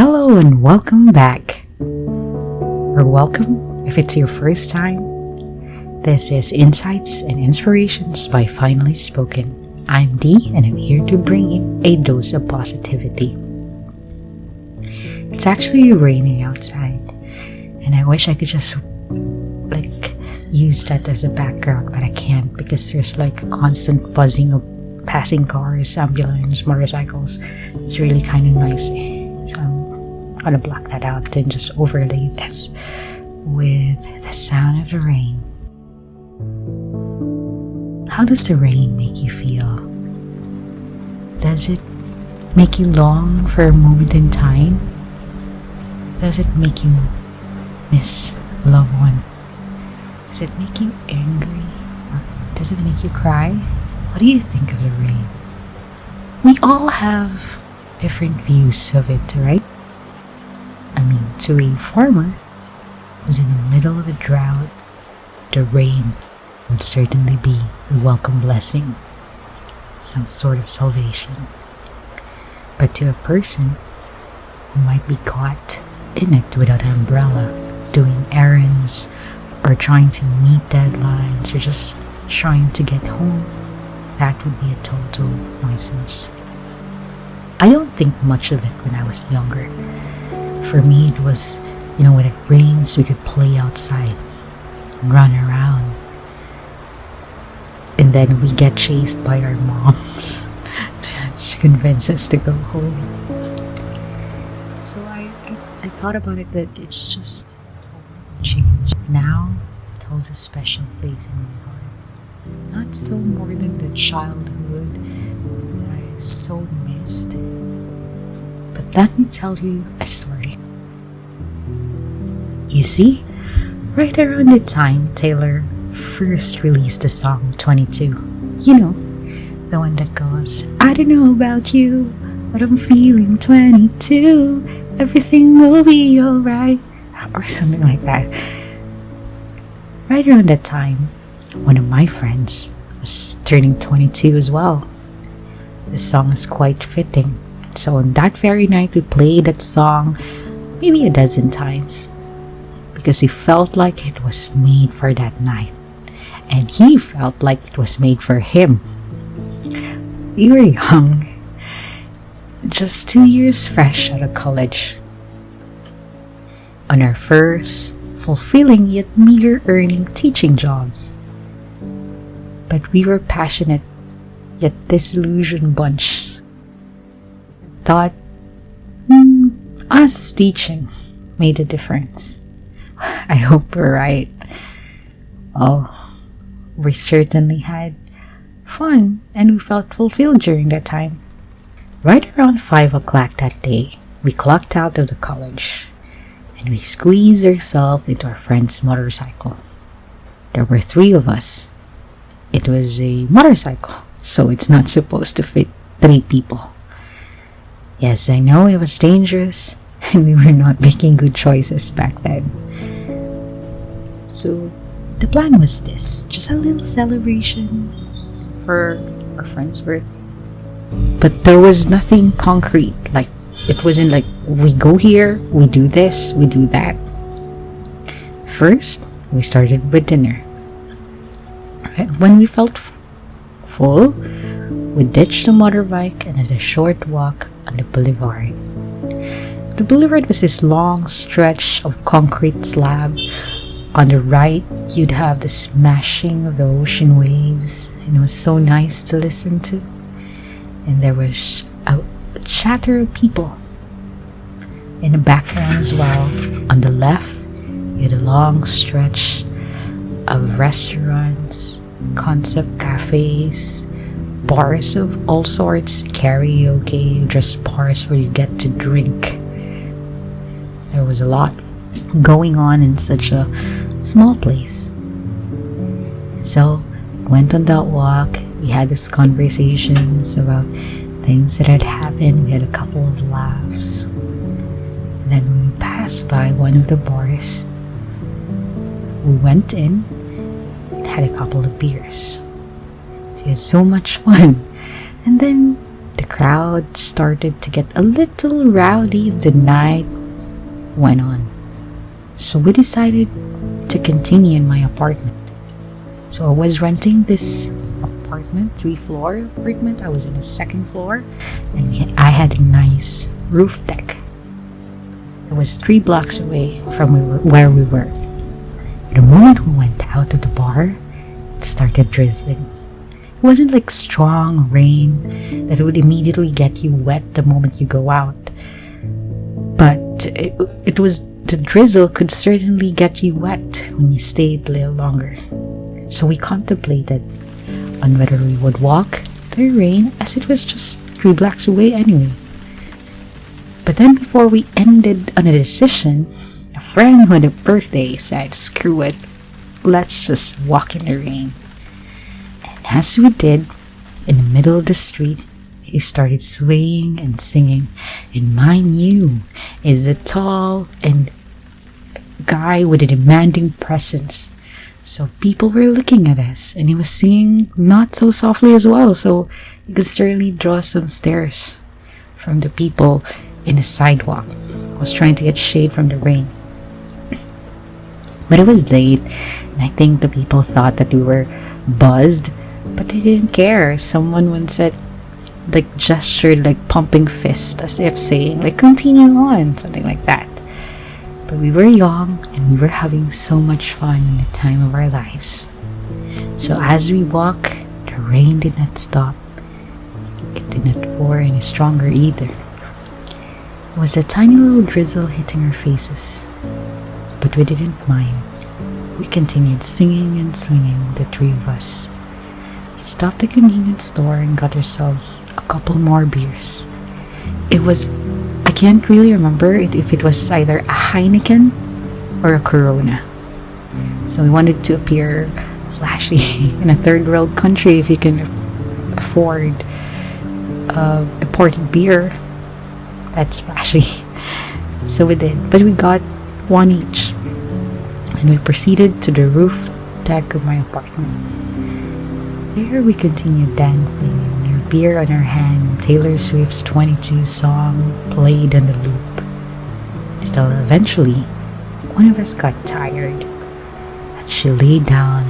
Hello and welcome back. Or welcome if it's your first time. This is Insights and Inspirations by Finally Spoken. I'm Dee and I'm here to bring you a dose of positivity. It's actually raining outside and I wish I could just use that as a background, but I can't because there's a constant buzzing of passing cars, ambulance, motorcycles. It's really kind of noisy. So I'm gonna block that out and just overlay this with the sound of the rain. How does the rain make you feel? Does it make you long for a moment in time? Does it make you miss a loved one? Does it make you angry? Or does it make you cry? What do you think of the rain? We all have different views of it, right? I mean, to a farmer who's in the middle of a drought, the rain would certainly be a welcome blessing, some sort of salvation. But to a person who might be caught in it without an umbrella, doing errands, or trying to meet deadlines, or just trying to get home, that would be a total nuisance. I don't think much of it when I was younger. For me, it was, when it rains, we could play outside and run around. And then we get chased by our moms to convince us to go home. So I thought about it that it's just changed. Now it holds a special place in my heart. Not so more than the childhood that I so missed. But let me tell you a story. You see, right around the time Taylor first released the song 22, the one that goes, I don't know about you, but I'm feeling 22, everything will be alright, or something like that. Right around that time, one of my friends was turning 22 as well. The song is quite fitting. So on that very night, we played that song maybe a dozen times because we felt like it was made for that night. And he felt like it was made for him. We were young, just 2 years fresh out of college. On our first fulfilling yet meager earning teaching jobs. But we were passionate yet disillusioned bunch. Thought us teaching made a difference. I hope we're right. Oh, we certainly had fun and we felt fulfilled during that time. Right around 5 o'clock that day, we clocked out of the college and we squeezed ourselves into our friend's motorcycle. There were 3 of us. It was a motorcycle, so it's not supposed to fit 3 people. Yes, I know it was dangerous and we were not making good choices back then. So the plan was this, just a little celebration for our friend's birthday. But there was nothing concrete, it wasn't we go here, we do this, we do that. First, we started with dinner. When we felt full, we ditched the motorbike and had a short walk on the boulevard. The boulevard was this long stretch of concrete slab. On the right, you'd have the smashing of the ocean waves, and it was so nice to listen to. And there was a chatter of people in the background as well. On the left, you had a long stretch of restaurants, concept cafes, bars of all sorts, karaoke, just bars where you get to drink. There was a lot going on in such a small place. So, went on that walk, we had these conversations about things that had happened, we had a couple of laughs. And then when we passed by one of the bars, we went in and had a couple of beers. We had so much fun. And then the crowd crowd started to get a little rowdy as the night went on. So we decided to continue in my apartment. So I was renting this apartment, 3-floor apartment. I was on the second floor, and I had a nice roof deck. It was 3 blocks away from where we were. The moment we went out of the bar, it started drizzling. It wasn't like strong rain that would immediately get you wet the moment you go out. But it was the drizzle could certainly get you wet when you stayed a little longer. So we contemplated on whether we would walk through rain, as it was just 3 blocks away anyway. But then before we ended on a decision, a friend who had a birthday said, "Screw it, let's just walk in the rain." And as we did, in the middle of the street, he started swaying and singing. And mind you, is a tall and guy with a demanding presence. So people were looking at us, and he was singing not so softly as well, so you could certainly draw some stares from the people in the sidewalk. I was trying to get shade from the rain. But it was late, and I think the people thought that we were buzzed, but they didn't care. Someone once said, gestured like pumping fist, as if saying, continue on, something like that. But we were young, and we were having so much fun in the time of our lives. So as we walked, the rain did not stop. It did not pour any stronger either. It was a tiny little drizzle hitting our faces, but we didn't mind. We continued singing and swinging, the 3 of us. We stopped at a convenience store and got ourselves a couple more beers. I can't really remember if it was either a Heineken or a Corona. So we wanted to appear flashy in a third world country. If you can afford imported beer, that's flashy. So we did, but we got 1 each, and we proceeded to the roof deck of my apartment. There we continued dancing, and our beer on our hand. Taylor Swift's 22 song played on the loop. Still, eventually, one of us got tired, and she lay down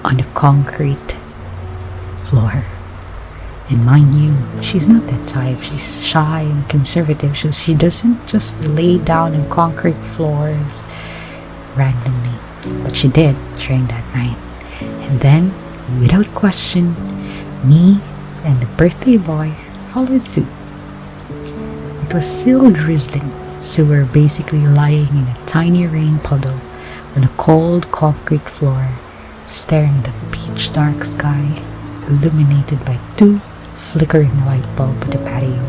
on the concrete floor. And mind you, she's not that type. She's shy and conservative, so she doesn't just lay down on concrete floors randomly. But she did during that night. And then, without question, me and the birthday boy followed suit. It was still drizzling, so we were basically lying in a tiny rain puddle on a cold concrete floor, staring at the pitch dark sky, illuminated by 2 flickering light bulbs at the patio,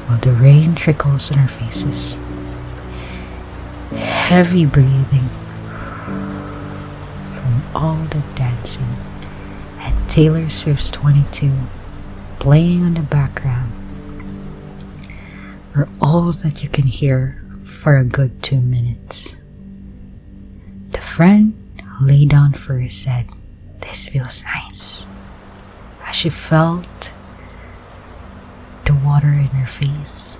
while the rain trickles on our faces. Heavy breathing from all the dancing, and Taylor Swift's 22 playing on the background are all that you can hear for a good 2 minutes. The friend who lay down first said, "This feels nice," as she felt the water in her face.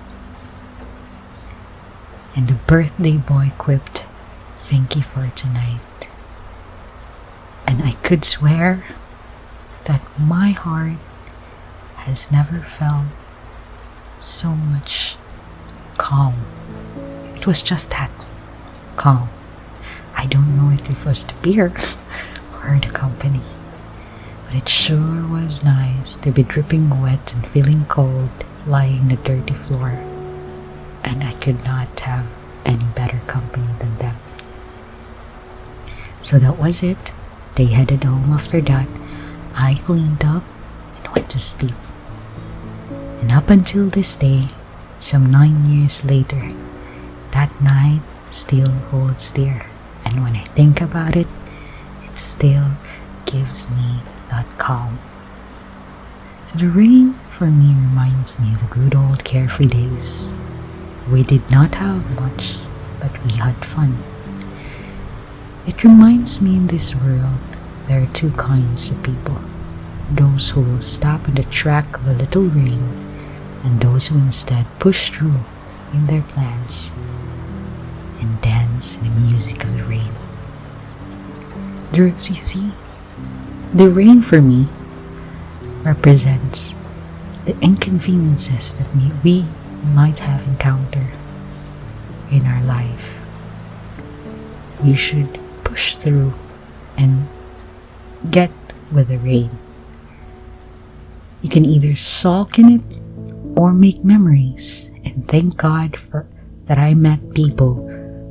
And the birthday boy quipped, "Thank you for tonight." And I could swear that my heart has never felt so much calm. It was just that, calm. I don't know if it was the beer or the company, but it sure was nice to be dripping wet and feeling cold, lying on the dirty floor. And I could not have any better company than them. So that was it. They headed home after that. I cleaned up and went to sleep. And up until this day, some 9 years later, that night still holds dear. And when I think about it, it still gives me that calm. So the rain for me reminds me of the good old carefree days. We did not have much, but we had fun. It reminds me in this world there are 2 kinds of people. those who will stop in the track of a little rain, and those who instead push through in their plans and dance in the music of the rain. You see, the rain for me represents the inconveniences that we might have encountered in our life. We should push through and get with the rain. You can either sulk in it or make memories, and thank God that I met people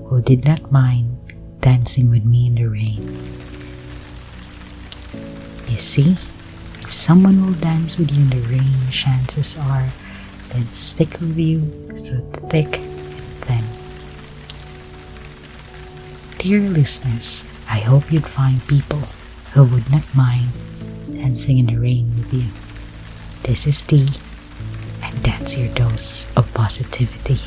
who did not mind dancing with me in the rain. You see, if someone will dance with you in the rain, chances are they'll stick with you through thick and thin. Dear listeners, I hope you'd find people who would not mind dancing in the rain with you. This is T, and that's your dose of positivity.